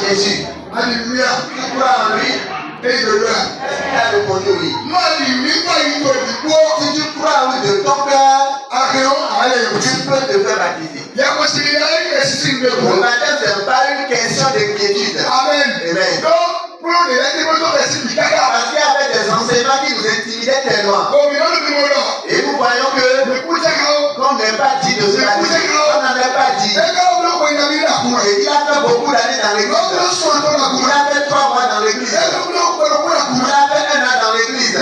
Jésus. Alléluia. Tu crois en lui. Et de là. Est-ce qu'il a répondu oui? Si tu crois en lui de ton cœur, tu peux te faire baptiser. Le baptême, ce n'est pas une question d'inquiétude. Amen. Amen. Parce qu'il y avait des enseignements qui nous intimidaient tellement. Et nous voyons que, qu'on n'est pas dit de se baptiser, on n'en est pas dit. Et il a fait beaucoup d'années dans l'église. Il a fait 3 mois dans l'église. Il a fait 1 an dans l'église.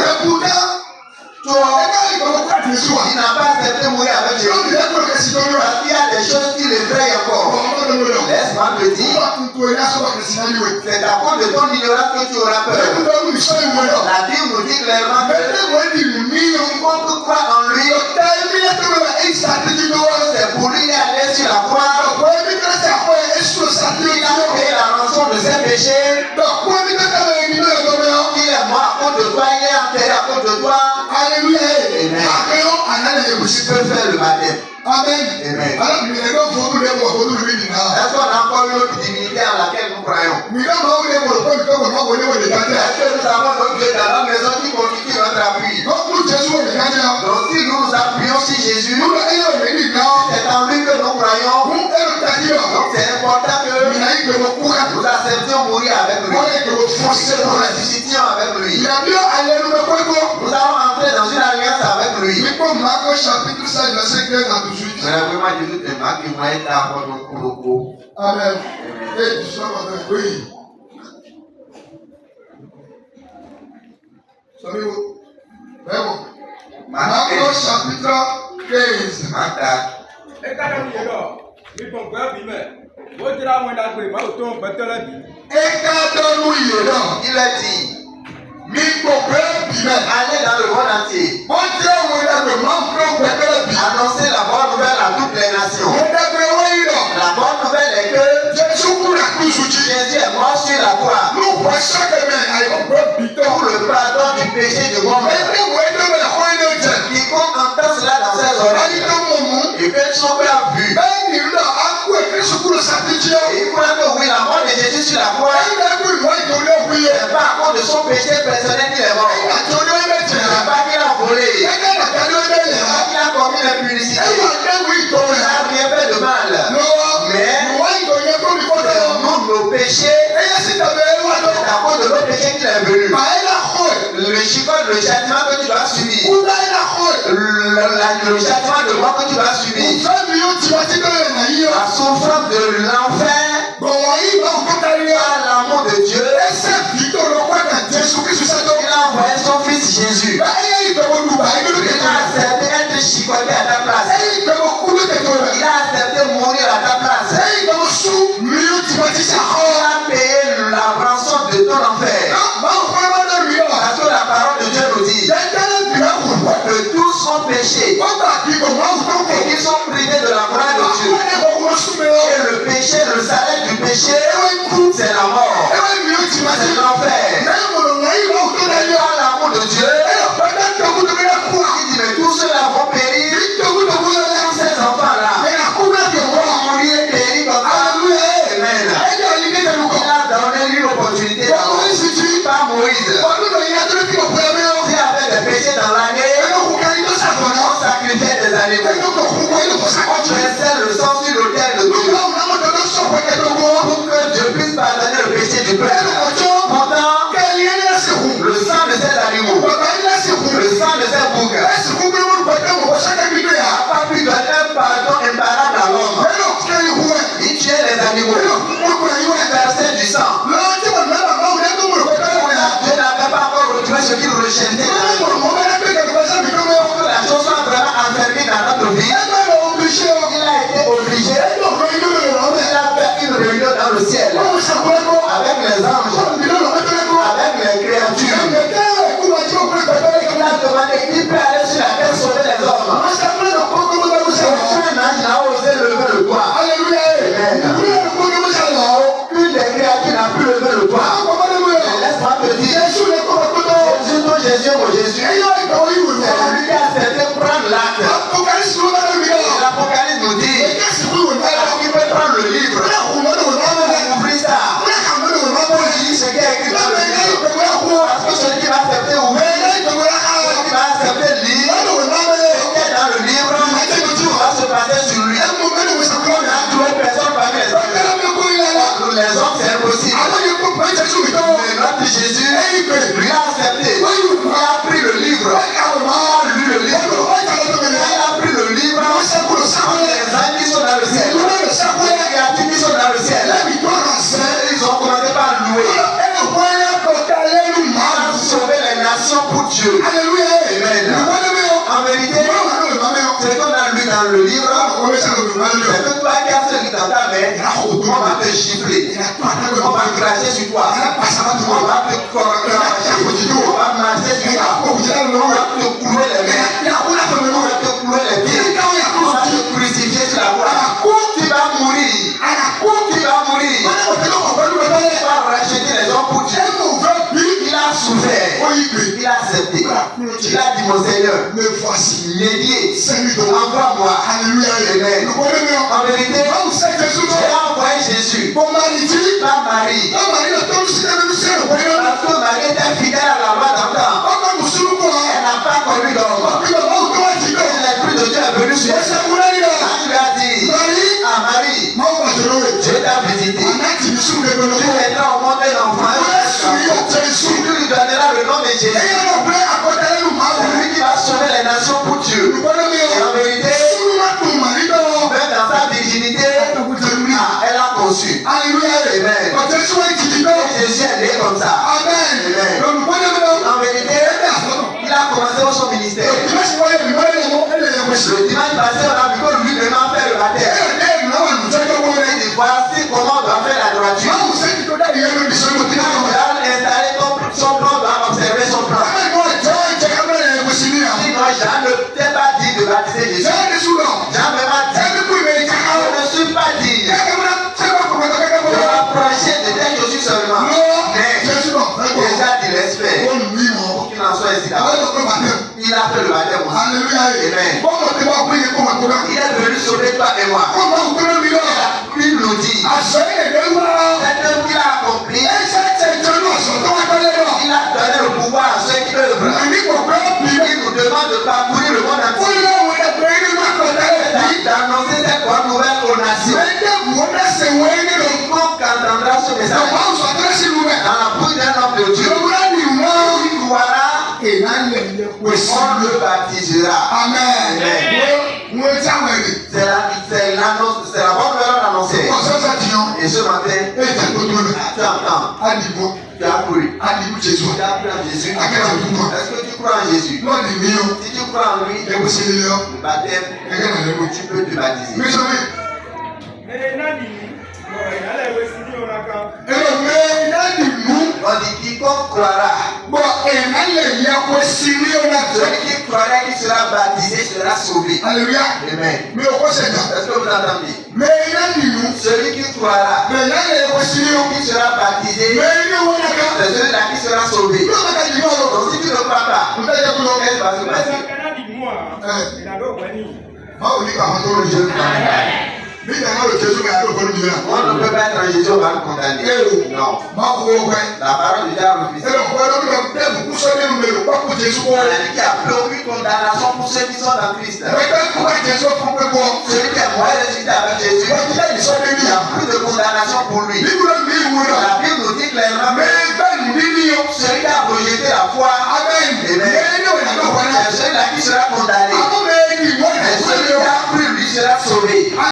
Il n'a pas accepté mourir avec Jésus. Parce qu'il y a des choses qui l'effraient encore. Laisse-moi te dire, c'est à cause de ton ignorance que tu auras peur. La Bible nous dit clairement que quiconque croit en lui, c'est pour lui aller sur la croix. Il a payé la rançon de ses péchés. Il est mort à cause de toi, il est enterré à cause de toi. Alléluia. Tu peux faire le baptême. Amen. Amen. Est-ce qu'on a encore une autre divinité en laquelle nous croyons? Est-ce que nous avons notre Dieu dans la maison qui constitue notre appui? Donc si nous nous appuyons sur Jésus, c'est en lui que nous croyons. Donc c'est important que nous acceptions mourir avec lui. Que nous ressuscitions avec lui. Nous allons entrer dans une alliance avec lui. Vraiment, Jésus te marque et moi, il t'a apporté beaucoup. Amen. Et tu sois oui. Savez-vous? Marc chapitre 15. Il a dit, allez dans le monde entier. Annoncez la bonne nouvelle à toutes les nations. La bonne nouvelle est que Jésus est mort sur la croix pour le pardon du péché du monde. Quiconque entend cela dans ses oreilles et que son cœur a vu, il croit que oui, la mort de Jésus sur la croix, c'est pas à cause de son péché personnel qu'il est mort. C'est pas qu'il a volé. C'est pas qu'il a commis l'impudicité. Il n'a rien fait de mal. Mais nos péchés, c'est à cause de nos péchés qu'il est venu. Le chicote, le châtiment que tu dois subir. Le châtiment de mort que tu dois subir. La souffrance de l'enfer. L'amour de Dieu. Il a envoyé son fils Jésus. Il a accepté être chicoté à ta place. Il a accepté mourir à ta place. Il a payé la rançon de ton enfer. Parce que la parole de Dieu nous dit que tous sont péchés et qu'ils sont privés de la gloire de Dieu. Et le péché, le salaire du péché, c'est la mort. C'est l'enfer. L'amour de Dieu, il dit mais tous ceux-là vont périr. Tous ces enfants-là vont mourir et périr comme ça. Amen. Il a donné une opportunité par Moïse. S'il y avait des péchés dans l'année, on sacrifiait des animaux. On versait le sang sur l'autel de Dieu pour que Dieu puisse pardonner le péché du peuple. Pourtant, le sang de ces animaux, le sang de ces boucs, n'a pas pu donner un pardon imparable à l'homme. Il tuait les animaux, il versait du sang. Dieu n'avait pas encore retrouvé ce qu'il rejetait. La chose soit vraiment enfermée dans notre vie. Il a été obligé. Il a fait une réunion dans le ciel avec les anges, avec les créatures. Il a demandé qui peut aller sur la terre sauver les hommes. Un ange n'a osé lever le doigt. Aucune des créatures n'a pu lever le doigt. Laisse-moi te dire, Jésus, mon Jésus, c'est lui qui a accepté prendre l'acte. L'Apocalypse nous dit, alors qu'il peut prendre le livre, ouvrir ça, vu Jésus, lui a accepté. Il a pris le livre. Il a lu le livre. Il a pris le livre. Les anges qui sont dans le ciel. Les créatures qui sont dans le ciel. Ils ont commencé par louer. Il a sauvé les nations pour Dieu. Amen. En vérité, ce qu'on a lu dans le livre, c'est que toi qui as ce qui dans ta main, on va te gifler. On va cracher sur toi. On va te cracher. On va marcher sur toi. On va te clouer les mains. On va te clouer les pieds. On va te crucifier sur la croix. Tu vas mourir. Tu vas mourir. Tu vas racheter les hommes pour Dieu. Il a souffert. Il a accepté. Il a dit, mon Seigneur, me voici. Médier. Seigneur, Envoie-moi. alléluia. Amen. En vérité, j'ai envoyé Jésus. Pas Marie. Parce que Marie était fidèle à la loi d'antan. Elle n'a pas connu d'homme. L'Esprit de Dieu est venu sur elle. Il lui a dit, ah Marie, Dieu t'a visité. Tu mettras au monde un enfant. Tu lui donneras le nom de Jésus. Celui qui va sauver les nations pour Dieu. Et en vérité, même dans sa virginité, elle a conçu. Amen. Et Jésus est né comme ça. Amen. En vérité, il a commencé son ministère. Le dimanche passé, on a vu que lui-même a fait le baptême. Et voici comment on doit faire la droiture. Il a installé son plan, doit observer son plan. Sinon, Jean ne t'ai pas dit de baptiser Jésus. Jean ne m'a dit, je ne suis pas dit de m'approcher de tes Jésus seulement. Mais déjà du respect, pour qu'il en soit ici d'abord. Il a fait le baptême aussi. Amen. Il est venu sauver toi et moi. Il nous dit, cet homme qu'il a accompli, il a donné le pouvoir à ceux qui œuvrent. Il nous demande de parcourir le monde entier. D'annoncer cette bonne nouvelle aux nations. Quiconque entendra ce message dans la bouche d'un homme de Dieu, il croira et on le baptisera. Amen. C'est la bonne nouvelle annoncée. Et ce matin, tu entends. Tu as cru. Tu as cru en Jésus. Est-ce que tu crois en Jésus? Si tu crois en lui, le baptême, tu peux te baptiser. On dit quiconque croira. Celui qui croira qui sera baptisé sera sauvé. Alléluia. Amen. Est-ce que vous entendez? Celui qui croira qui sera baptisé, c'est celui-là qui sera sauvé. Donc si tu ne crois pas, qu'est-ce va se passer? On ne peut pas être en Jésus, on va le condamner. Non. La parole de Dieu a refusé. Elle a dit qu'il n'y a plus aucune condamnation pour ceux qui sont dans Christ. Celui qui est mort et ressuscité avec Jésus, il n'y a plus de condamnation pour lui. La Bible nous dit clairement, celui qui a rejeté la foi,